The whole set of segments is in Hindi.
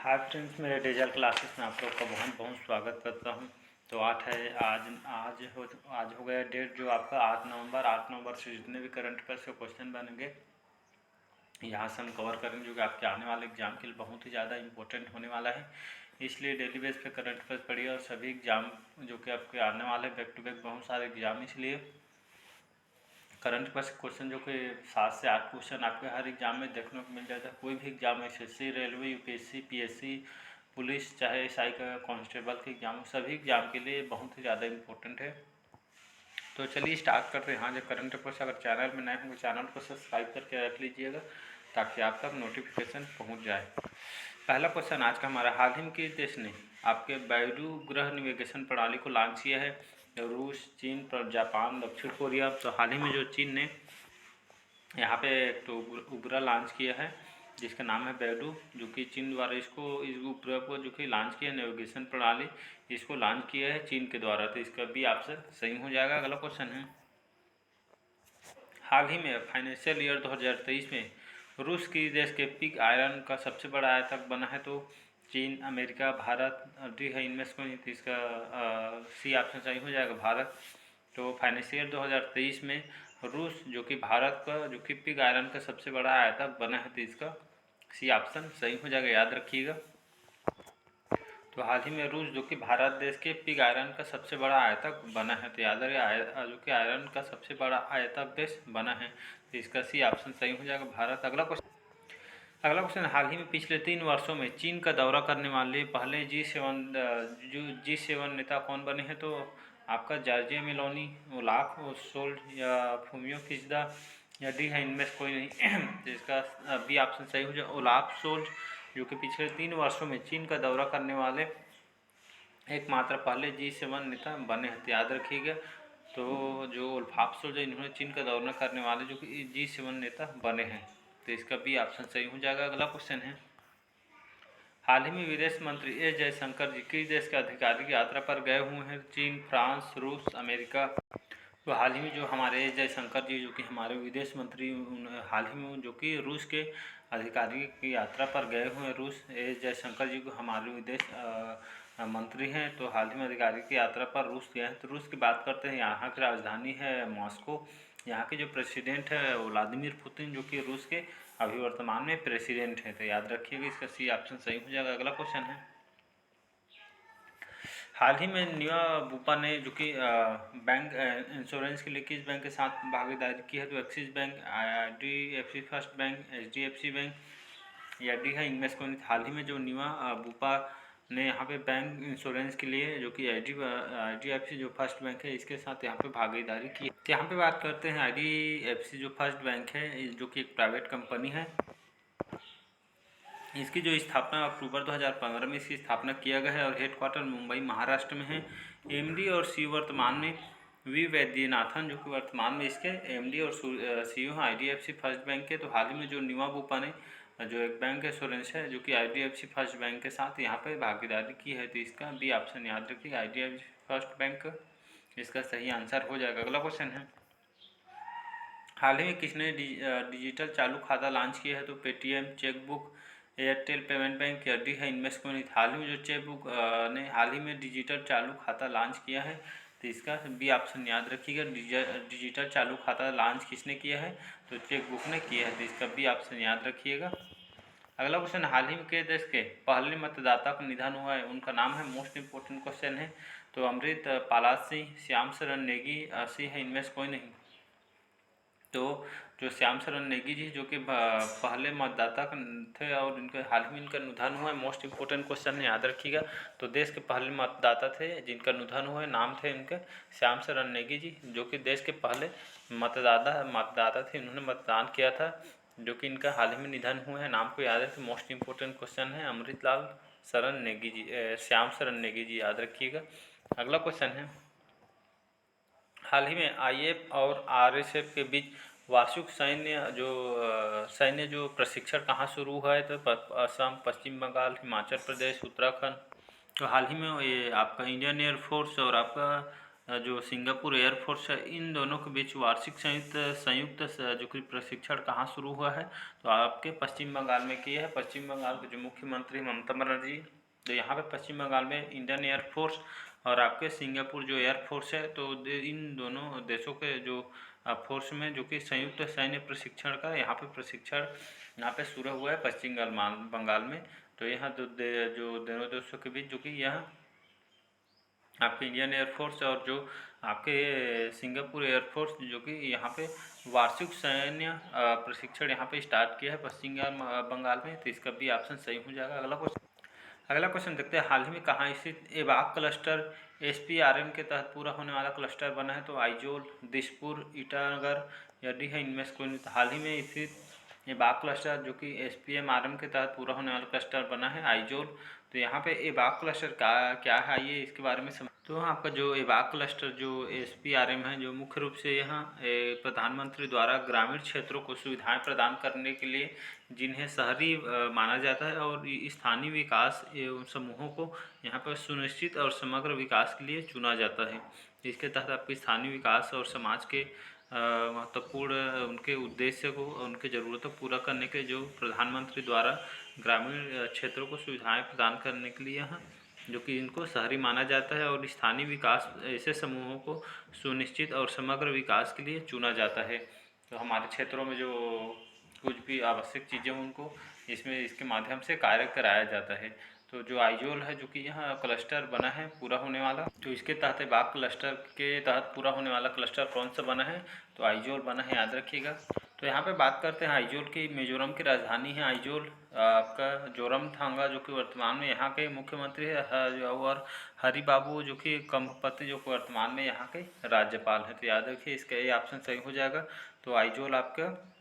हाय फ्रेंड्स, मेरे डिजिटल क्लासेस में आप लोग का बहुत बहुत स्वागत करता हूं। तो आज हो गया डेट जो आपका 8 नवंबर से जितने भी करंट अफेयर्स के क्वेश्चन बनेंगे यहाँ से हम कवर करेंगे, जो कि आपके आने वाले एग्जाम के लिए बहुत ही ज़्यादा इंपॉर्टेंट होने वाला है। इसलिए डेली बेस पे करंट अफेयर्स पढ़िए और सभी एग्जाम जो कि आपके आने वाले बैक टू बैक बहुत सारे एग्जाम, इसलिए करंट अफेयर्स क्वेश्चन जो कि 7 से 8 क्वेश्चन आपके हर एग्जाम में देखने को मिल जाता है। कोई भी exam, SSC, railway, UPSC, PSC, police, चाहे एसआई का कांस्टेबल के एग्जाम, सभी एग्जाम के लिए बहुत ही ज़्यादा इंपॉर्टेंट है। तो चलिए स्टार्ट करते हैं। हाँ, जो करंट अफेयर्स अगर चैनल में नए होंगे चैनल को सब्सक्राइब करके रख लीजिएगा ताकि आप तक नोटिफिकेशन पहुँच जाए। पहला क्वेश्चन आज का हमारा, हाल ही में किस देश ने आपके वायु ग्रह नेविगेशन प्रणाली को लॉन्च किया है? रूस, चीन, जापान, दक्षिण कोरिया। तो हाल ही में जो चीन ने यहाँ पे एक तो उपग्रह लॉन्च किया है जिसका नाम है बैडू, जो कि चीन द्वारा इस उपग्रह को जो कि लॉन्च किया, नेविगेशन प्रणाली इसको लॉन्च किया है चीन के द्वारा। तो इसका भी ऑप्शन सही हो जाएगा। अगला क्वेश्चन है, हाल ही में फाइनेंशियल ईयर 2023 में रूस की देश के पिग आयरन का सबसे बड़ा आयातक बना है? तो चीन, अमेरिका, भारत। डी है इनमें से कोई, इसका सी ऑप्शन सही हो जाएगा, भारत। तो फाइनेंशियल 2023 में रूस जो कि भारत का जो कि पिग आयरन का सबसे बड़ा आयातक बना है, तो इसका सी ऑप्शन सही हो जाएगा, याद रखिएगा। तो हाल ही में रूस जो कि भारत देश के पिग आयरन का सबसे बड़ा आयातक बना है, तो याद रखिए जो कि आयरन का सबसे बड़ा आयातक देश बना है, तो इसका सी ऑप्शन सही हो जाएगा, भारत। अगला क्वेश्चन, हाल ही में पिछले 3 वर्षों में चीन का दौरा करने वाले पहले G7 नेता कौन बने हैं? तो आपका जॉर्जिया मेलोनी, ओलाफ शोल्ज या फूमियो किशिदा, या डी है इनमें से कोई नहीं। तो इसका बी ऑप्शन सही हो जाए, ओलाफ शोल्ज, जो कि पिछले 3 वर्षों में चीन का दौरा करने वाले एकमात्र पहले G7 नेता बने हैं, तो याद रखिएगा। तो जो ओलाफ शोल्ज इन्होंने चीन का दौरा करने वाले जो कि G7 नेता बने हैं, तो इसका भी ऑप्शन सही हो जाएगा। अगला क्वेश्चन है, हाल ही में विदेश मंत्री एस जयशंकर जी किस देश के आधिकारिक यात्रा पर गए हुए हैं? चीन, फ्रांस, रूस, अमेरिका। तो हाल ही में जो हमारे एस जयशंकर जी जो कि हमारे विदेश मंत्री, हाल ही में जो कि रूस के आधिकारिक की यात्रा पर गए हुए हैं। रूस, एस जयशंकर जी को हमारे विदेश मंत्री हैं, तो हाल ही में आधिकारिक की यात्रा पर रूस गए हैं। तो रूस की बात करते हैं, यहाँ की राजधानी है मॉस्को। यहाँ के जो प्रेसिडेंट है व्लादिमीर पुतिन, जो कि रूस के अभी वर्तमान में प्रेसिडेंट है, तो याद रखिएगा, इसका सी ऑप्शन सही हो जाएगा। अगला क्वेश्चन है, हाल ही में न्यूआ बुपा ने जो कि बैंक इंश्योरेंस के लिए किस बैंक के साथ भागीदारी की है? तो axis bank, IDFC first bank, HDFC bank, या डी है इनमें से कोई। हाल ही में जो न्यूआ बुपा ने यहाँ पे बैंक इंश्योरेंस के लिए जो कि IDFC जो फर्स्ट बैंक है इसके साथ यहाँ पे भागीदारी की है। तो यहाँ पे बात करते हैं IDFC जो फर्स्ट बैंक है, जो कि एक प्राइवेट कंपनी है। इसकी जो स्थापना अक्टूबर 2015 में इसकी स्थापना किया गया है और हेडक्वार्टर मुंबई महाराष्ट्र में है। MD और CEO वर्तमान में वी वैद्यनाथन, जो कि वर्तमान में इसके MD और CEO हैं IDFC फर्स्ट बैंक के। तो हाल ही में जो न्यूआ बुपा ने जो एक बैंक इंश्योरेंस है जो कि IDFC फर्स्ट बैंक के साथ यहाँ पे भागीदारी की है, तो इसका बी ऑप्शन याद रखिए, IDFC फर्स्ट बैंक इसका सही आंसर हो जाएगा। अगला क्वेश्चन है, हाल ही में किसने डिजिटल चालू खाता लॉन्च किया है? तो Paytm, chequebook, Airtel payment bank, या डी है इनमें से कोई नहीं। हाल ही में जो चेकबुक ने हाल ही में डिजिटल चालू खाता लॉन्च किया है, तो इसका बी ऑप्शन याद रखिएगा, डिजिटल चालू खाता लॉन्च किसने किया है? तो चेकबुक ने किया है, तो इसका बी ऑप्शन याद रखिएगा। अगला क्वेश्चन, हाल ही में के देश के पहले मतदाता का निधन हुआ है, उनका नाम है? मोस्ट इंपोर्टेंट क्वेश्चन है। तो अमृत पालाल सिंह, श्याम शरण नेगी, सी है इनमें से कोई नहीं। तो जो श्याम शरण नेगी जी जो कि पहले मतदाता थे और इनके हाल ही में इनका निधन हुआ है, मोस्ट इंपोर्टेंट क्वेश्चन है, याद रखिएगा। तो देश के पहले मतदाता थे जिनका निधन हुआ है, नाम थे इनके श्याम शरण नेगी जी, जो कि देश के पहले मतदाता थे, इन्होंने मतदान किया था, जो कि इनका हाल ही में निधन हुआ है। नाम को याद रखिए, मोस्ट इंपोर्टेंट क्वेश्चन है, अमृतलाल शरण नेगी जी, श्याम शरण नेगी जी, याद रखिएगा। अगला क्वेश्चन है, हाल ही में IF और RSF के बीच वार्षिक सैन्य जो प्रशिक्षण कहाँ शुरू हुआ है? तो असम, पश्चिम बंगाल, हिमाचल प्रदेश, उत्तराखंड। तो हाल ही में ये आपका इंडियन एयरफोर्स और आपका जो सिंगापुर एयरफोर्स है, इन दोनों के बीच वार्षिक संयुक्त जो कि प्रशिक्षण कहाँ शुरू हुआ है, तो आपके पश्चिम बंगाल में किया है। पश्चिम बंगाल के जो मुख्यमंत्री ममता बनर्जी, तो यहाँ पे पश्चिम बंगाल में इंडियन एयरफोर्स और आपके सिंगापुर जो एयरफोर्स है, तो इन दोनों देशों के जो फोर्स में जो कि संयुक्त सैन्य प्रशिक्षण का यहाँ पे प्रशिक्षण यहाँ पे शुरू हुआ है पश्चिम बंगाल में। तो यहाँ जो दोनों देशों के बीच जो कि यहाँ आपके इंडियन एयरफोर्स और जो आपके सिंगापुर एयरफोर्स जो कि यहाँ पे वार्षिक सैन्य प्रशिक्षण यहाँ पे स्टार्ट किया है पश्चिम बंगाल में। तो इसका भी ऑप्शन सही हो जाएगा। अगला क्वेश्चन देखते हैं, हाल ही में कहाँ स्थित एबाक क्लस्टर SPRM के तहत पूरा होने वाला क्लस्टर बना है, तो आइजोल, दिसपुर, ईटानगर या डी है इनमें से कोई नहीं। तो हाल ही में स्थित एबाक क्लस्टर जो कि SPRM के तहत पूरा होने वाला क्लस्टर बना है आइजोल। तो यहाँ पे एबाक क्लस्टर क्या है, आइए इसके बारे में समझ। तो आपका जो एबाक क्लस्टर जो SPRM है, जो मुख्य रूप से यहाँ प्रधानमंत्री द्वारा ग्रामीण क्षेत्रों को सुविधाएं प्रदान करने के लिए, जिन्हें शहरी माना जाता है, और स्थानीय विकास एवं समूहों को यहाँ पर सुनिश्चित और समग्र विकास के लिए चुना जाता है। इसके तहत आपके स्थानीय विकास और समाज के महत्वपूर्ण उनके उद्देश्य को, उनके ज़रूरतों को पूरा करने के जो प्रधानमंत्री द्वारा ग्रामीण क्षेत्रों को सुविधाएं प्रदान करने के लिए यहाँ जो कि इनको शहरी माना जाता है, और स्थानीय विकास ऐसे समूहों को सुनिश्चित और समग्र विकास के लिए चुना जाता है। तो हमारे क्षेत्रों में जो कुछ भी आवश्यक चीज़ें उनको इसमें इसके माध्यम से कार्य कराया जाता है। तो जो आइजोल है जो कि यहाँ क्लस्टर बना है पूरा होने वाला, तो इसके तहत बाग क्लस्टर के तहत पूरा होने वाला क्लस्टर कौन सा बना है, तो आइजोल बना है, याद रखिएगा। तो यहाँ पे बात करते हैं आइजोल की। मिजोरम की राजधानी है आइजोल। आपका जोरमथांगा जो कि वर्तमान में यहाँ के मुख्यमंत्री है, और हरि बाबू जो कि कंभपति जो कि वर्तमान में यहाँ के राज्यपाल हैं। तो याद रखिए, इसका ये ऑप्शन सही हो जाएगा। तो आइजोल आपका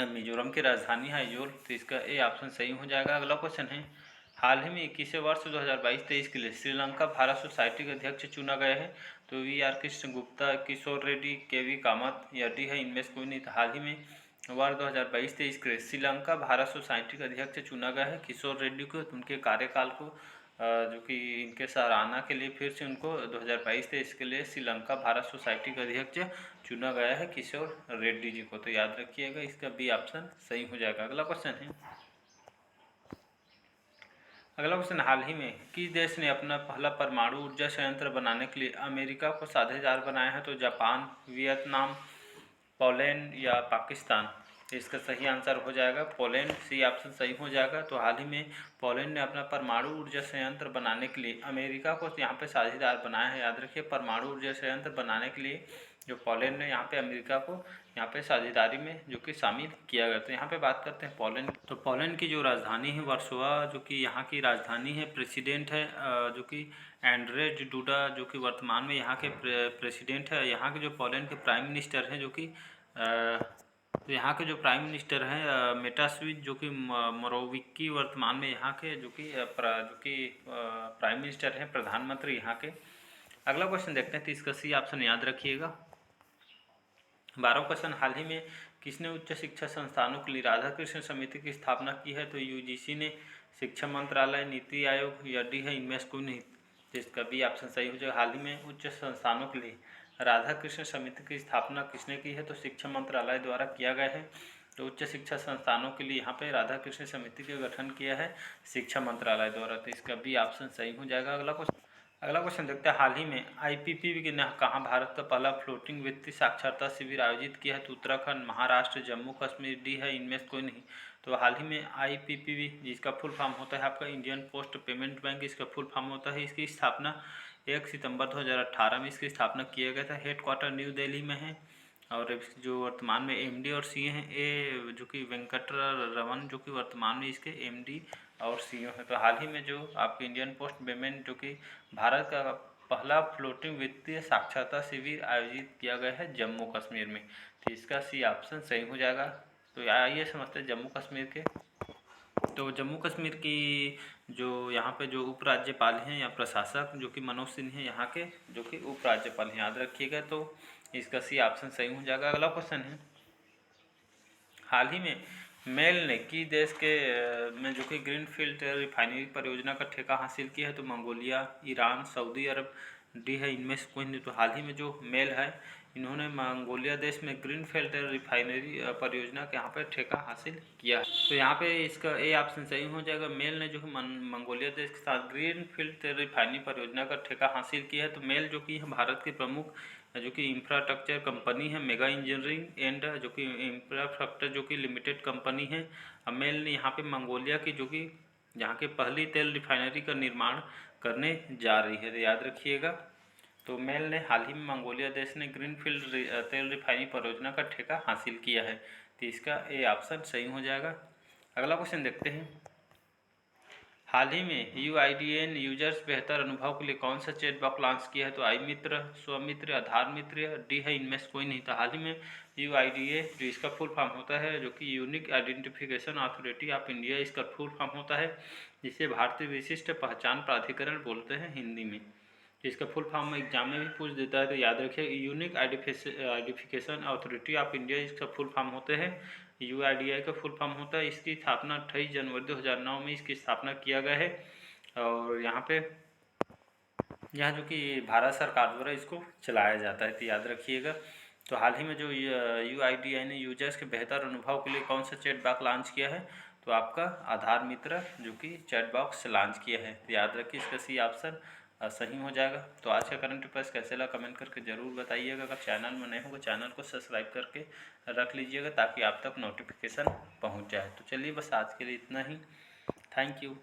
मिजोरम की राजधानी है आइजोल, तो इसका ए ऑप्शन सही हो जाएगा। अगला क्वेश्चन है, हाल ही में 21वें वर्ष 2022-23 के लिए श्रीलंका भारत सोसाइटी के अध्यक्ष चुना गया है, तो VR कृष्ण गुप्ता, किशोर रेड्डी, KV कामत या डी है इनमें से कोई नहीं। हाल ही में वर्ष 2022-23 के लिए श्रीलंका भारत सोसाइटी का अध्यक्ष चुना गया है किशोर रेड्डी को। उनके कार्यकाल को जो कि इनके सराहना के लिए फिर से उनको 2022-23 के लिए श्रीलंका भारत सोसाइटी का अध्यक्ष चुना गया है किशोर रेड्डी जी को। तो याद रखिएगा, इसका बी ऑप्शन सही हो जाएगा। अगला क्वेश्चन है, हाल ही में किस देश ने अपना पहला परमाणु ऊर्जा संयंत्र बनाने के लिए अमेरिका को साझेदार बनाया है, तो जापान, वियतनाम, पोलैंड या पाकिस्तान। इसका सही आंसर हो जाएगा पोलैंड, सी ऑप्शन सही हो जाएगा। तो हाल ही में पोलैंड ने अपना परमाणु ऊर्जा संयंत्र बनाने के लिए अमेरिका को यहाँ पे साझेदार बनाया है। याद रखिए, परमाणु ऊर्जा संयंत्र बनाने के लिए जो पोलैंड ने यहाँ पे अमेरिका को यहाँ पे साझेदारी में जो कि शामिल किया गया। तो यहाँ पे बात करते हैं पोलैंड। तो पोलैंड की जो राजधानी है वार्सोवा जो कि यहाँ की राजधानी है। प्रेसिडेंट है जो कि एंड्रेज डूडा जो कि वर्तमान में यहाँ के प्रेसिडेंट है। यहाँ के जो पोलैंड के प्राइम मिनिस्टर हैं जो कि तो यहाँ के जो प्राइम मिनिस्टर हैं मेटास्विच जो कि मोरोविक्की वर्तमान में यहाँ के जो कि प्राइम मिनिस्टर हैं, प्रधानमंत्री यहाँ के। अगला क्वेश्चन देखते हैं, तो इसका सी ऑप्शन याद रखिएगा। 12वां क्वेश्चन, हाल ही में किसने उच्च शिक्षा संस्थानों के लिए राधाकृष्ण समिति की स्थापना की है, तो UGC ने, शिक्षा मंत्रालय, नीति आयोग या डी है इनमें से कोई नहीं। तो इसका बी ऑप्शन सही हो जाएगा। हाल ही में उच्च संस्थानों के लिए राधाकृष्ण समिति की स्थापना किसने की है, तो शिक्षा मंत्रालय द्वारा किया गया है। तो उच्च शिक्षा संस्थानों के लिए यहाँ पे राधाकृष्ण समिति का गठन किया है शिक्षा मंत्रालय द्वारा। तो इसका बी ऑप्शन सही हो जाएगा। अगला क्वेश्चन देखते हैं, हाल ही में IPPB ने कहाँ भारत का पहला फ्लोटिंग वित्तीय साक्षरता शिविर आयोजित किया है, तो उत्तराखंड, महाराष्ट्र, जम्मू कश्मीर, डी है इनमें से कोई नहीं। तो हाल ही में IPPB जिसका फुल फॉर्म होता है आपका इंडियन पोस्ट पेमेंट बैंक, इसका फुल फॉर्म होता है। इसकी स्थापना 1 सितंबर 2018 में इसकी स्थापना किया गया था। हेडक्वार्टर न्यू दिल्ली में है, और जो वर्तमान में MD और CEO हैं ए जो कि वेंकटरमन जो कि वर्तमान में इसके MD और CEO हैं। तो हाल ही में जो आपके इंडियन पोस्ट पेमेंट जो कि भारत का पहला फ्लोटिंग वित्तीय साक्षरता शिविर आयोजित किया गया है जम्मू कश्मीर में। तो इसका सी ऑप्शन सही हो जाएगा। तो आइए समझते हैं जम्मू कश्मीर के। तो जम्मू कश्मीर की जो यहाँ पे जो उपराज्यपाल हैं या प्रशासक जो कि मनोज सिंह हैं यहाँ के जो कि उपराज्यपाल हैं, याद रखिएगा। तो इसका सी ऑप्शन सही हो जाएगा। अगला क्वेश्चन है, हाल ही में मेल ने किस देश के में जो कि ग्रीनफील्ड रिफाइनरी परियोजना का ठेका हासिल किया है, तो मंगोलिया, ईरान, सऊदी अरब, डी है इनमें से कोई नहीं। तो हाल ही में जो मेल है इन्होंने मंगोलिया देश में ग्रीनफील्ड रिफाइनरी परियोजना के यहाँ पे ठेका हासिल किया है। तो यहाँ पे इसका ए ऑप्शन सही हो जाएगा। मेल ने जो कि मंगोलिया देश के साथ ग्रीनफील्ड रिफाइनरी परियोजना का ठेका हासिल किया है। तो मेल जो कि भारत के प्रमुख जो कि इंफ्रास्ट्रक्चर कंपनी है, मेगा इंजीनियरिंग एंड जो कि इंफ्रास्ट्रक्चर जो कि लिमिटेड कंपनी है। मेल ने यहाँ पे मंगोलिया की जो कि यहाँ के पहली तेल रिफाइनरी का निर्माण करने जा रही है, तो याद रखिएगा। तो मेल ने हाल ही में मंगोलिया देश ने ग्रीनफील्ड तेल रिफाइनरी परियोजना का ठेका हासिल किया है, तो इसका ए ऑप्शन सही हो जाएगा। अगला क्वेश्चन देखते हैं। हाल ही में UIDAI यूजर्स बेहतर अनुभव के लिए कौन सा चैट बॉक्स लॉन्च किया है? तो आई मित्र, स्वमित्र, आधार मित्र, डी है इनमें से कोई नहीं था। हाल ही में UIDAI जो इसका फुल फॉर्म होता है जो कि unique identification authority of India इसका फुल फॉर्म होता है, जिसे भारतीय विशिष्ट पहचान प्राधिकरण बोलते हैं हिंदी में। इसका फुल फॉर्म एग्जाम में भी पूछ देता है, तो याद रखिए unique identification authority of India इसका फुल फॉर्म होते हैं। UIDAI का फुल फॉर्म होता है। इसकी स्थापना 28 जनवरी 2009 में इसकी स्थापना किया गया है और यहाँ जो कि भारत सरकार द्वारा इसको चलाया जाता है, तो याद रखिएगा। तो हाल ही में जो UIDAI ने यूजर्स के बेहतर अनुभव के लिए कौन सा चैट बॉक्स लॉन्च किया है? तो आपका आधार मित्र जो कि चैट बॉक्स लॉन्च किया है, तो याद रखिए इसका सी ऑप्शन सही हो जाएगा। तो आज का करंट अफेयर्स कैसे लगा कमेंट करके ज़रूर बताइएगा। अगर चैनल में नए होगा चैनल को सब्सक्राइब करके रख लीजिएगा ताकि आप तक नोटिफिकेशन पहुंच जाए। तो चलिए बस आज के लिए इतना ही। Thank you.